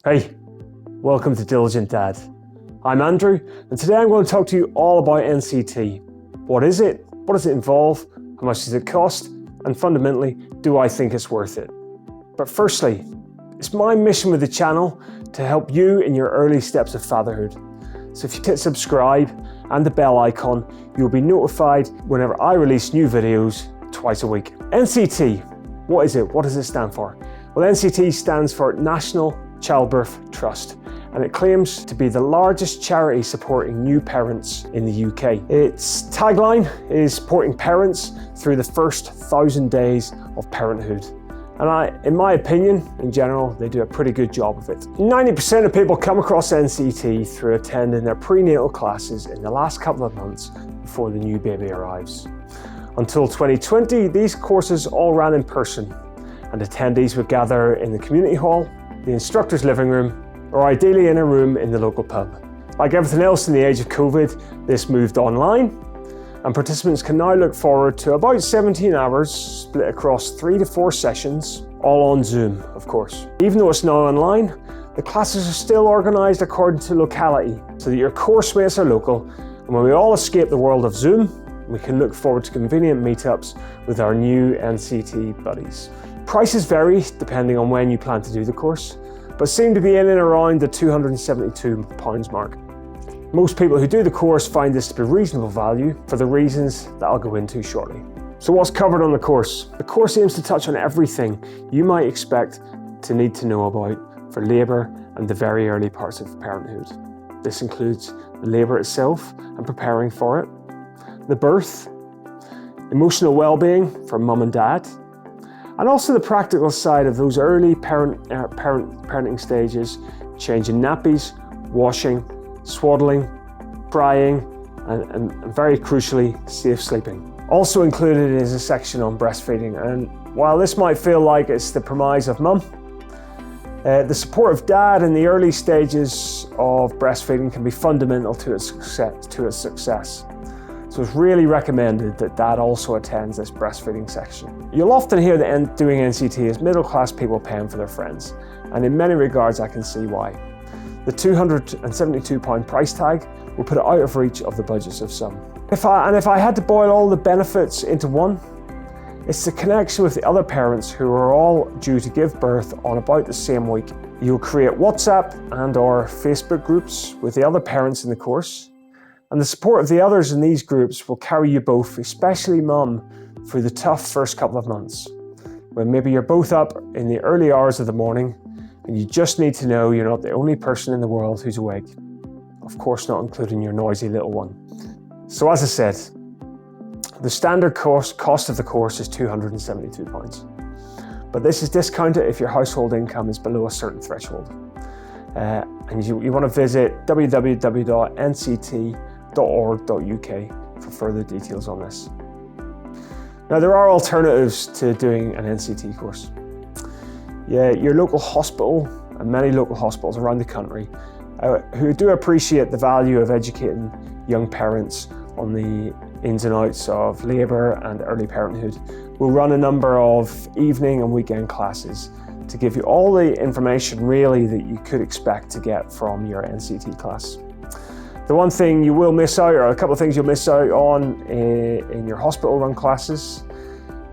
Hey, welcome to Diligent Dad. I'm Andrew, and today I'm going to talk to you all about NCT. What is it? What does it involve? How much does it cost? And fundamentally, do I think it's worth it? But firstly, it's my mission with the channel to help you in your early steps of fatherhood. So if you hit subscribe and the bell icon, you'll be notified whenever I release new videos twice a week. NCT, what is it? What does it stand for? Well, NCT stands for National Childbirth Trust, and it claims to be the largest charity supporting new parents in the UK. Its tagline is supporting parents through the first 1,000 days of parenthood. And in my opinion, in general, they do a pretty good job of it. 90% of people come across NCT through attending their prenatal classes in the last couple of months before the new baby arrives. Until 2020, these courses all ran in person, and attendees would gather in the community hall, the instructor's living room, or ideally in a room in the local pub. Like everything else in the age of COVID, this moved online, and participants can now look forward to about 17 hours split across 3 to 4 sessions, all on Zoom, of course. Even though it's now online, the classes are still organised according to locality, so that your course mates are local, and when we all escape the world of Zoom, we can look forward to convenient meetups with our new NCT buddies. Prices vary depending on when you plan to do the course, but seem to be in and around the £272 mark. Most people who do the course find this to be reasonable value for the reasons that I'll go into shortly. So what's covered on the course? The course aims to touch on everything you might expect to need to know about for labour and the very early parts of parenthood. This includes the labour itself and preparing for it, the birth, emotional well-being for mum and dad, and also the practical side of those early parenting stages, changing nappies, washing, swaddling, crying, and very crucially, safe sleeping. Also included is a section on breastfeeding, and while this might feel like it's the premise of mum, the support of dad in the early stages of breastfeeding can be fundamental to its success. So it's really recommended that dad also attends this breastfeeding section. You'll often hear that doing NCT is middle-class people paying for their friends, and in many regards I can see why. The £272 price tag will put it out of reach of the budgets of some. If I had to boil all the benefits into one, it's the connection with the other parents who are all due to give birth on about the same week. You'll create WhatsApp and/or Facebook groups with the other parents in the course, and the support of the others in these groups will carry you both, especially mum, through the tough first couple of months, when maybe you're both up in the early hours of the morning and you just need to know you're not the only person in the world who's awake. Of course, not including your noisy little one. So as I said, the standard cost of the course is £272. But this is discounted if your household income is below a certain threshold. And you want to visit www.nct.org.uk for further details on this. Now, there are alternatives to doing an NCT course. Yeah, your local hospital and many local hospitals around the country who do appreciate the value of educating young parents on the ins and outs of labour and early parenthood will run a number of evening and weekend classes to give you all the information really that you could expect to get from your NCT class. The one thing you will miss out, or a couple of things you'll miss out on in your hospital run classes,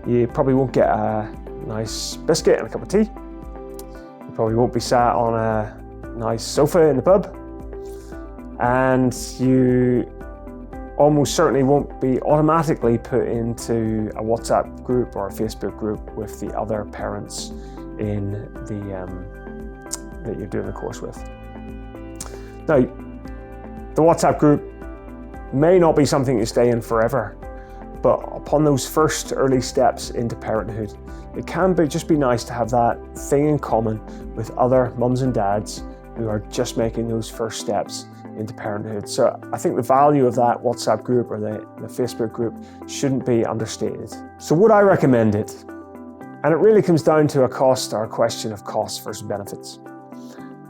you probably won't get a nice biscuit and a cup of tea. You probably won't be sat on a nice sofa in the pub. And you almost certainly won't be automatically put into a WhatsApp group or a Facebook group with the other parents in that you're doing the course with. Now, the WhatsApp group may not be something you stay in forever, but upon those first early steps into parenthood, it can just be nice to have that thing in common with other mums and dads who are just making those first steps into parenthood. So I think the value of that WhatsApp group or the Facebook group shouldn't be understated. So would I recommend it? And it really comes down to a question of cost versus benefits.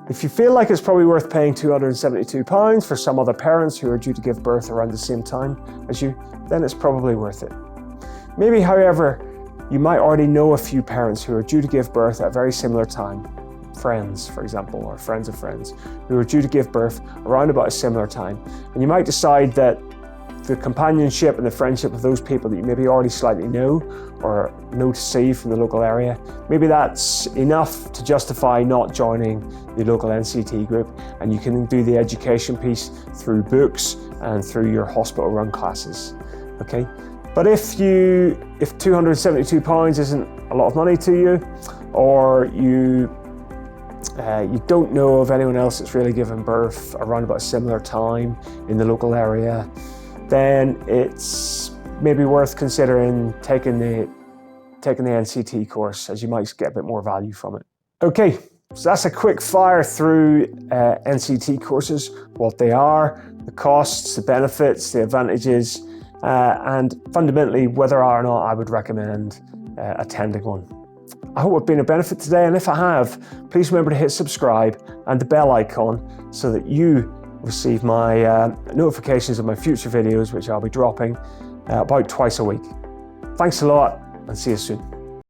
If you feel like it's probably worth paying £272 for some other parents who are due to give birth around the same time as you, then it's probably worth it. Maybe, however, you might already know a few parents who are due to give birth at a very similar time. friends, for example, or friends of friends, who are due to give birth around about a similar time. And you might decide that the companionship and the friendship of those people that you maybe already slightly know or know to see from the local area, maybe that's enough to justify not joining the local NCT group, and you can do the education piece through books and through your hospital run classes. Okay, but if £272 isn't a lot of money to you, or you don't know of anyone else that's really given birth around about a similar time in the local area, then it's maybe worth considering taking the NCT course, as you might get a bit more value from it. Okay, so that's a quick fire through NCT courses, what they are, the costs, the benefits, the advantages, and fundamentally whether or not I would recommend attending one. I hope I've been a benefit today, and if I have, please remember to hit subscribe and the bell icon so that you receive my notifications of my future videos, which I'll be dropping about twice a week. Thanks a lot, and see you soon.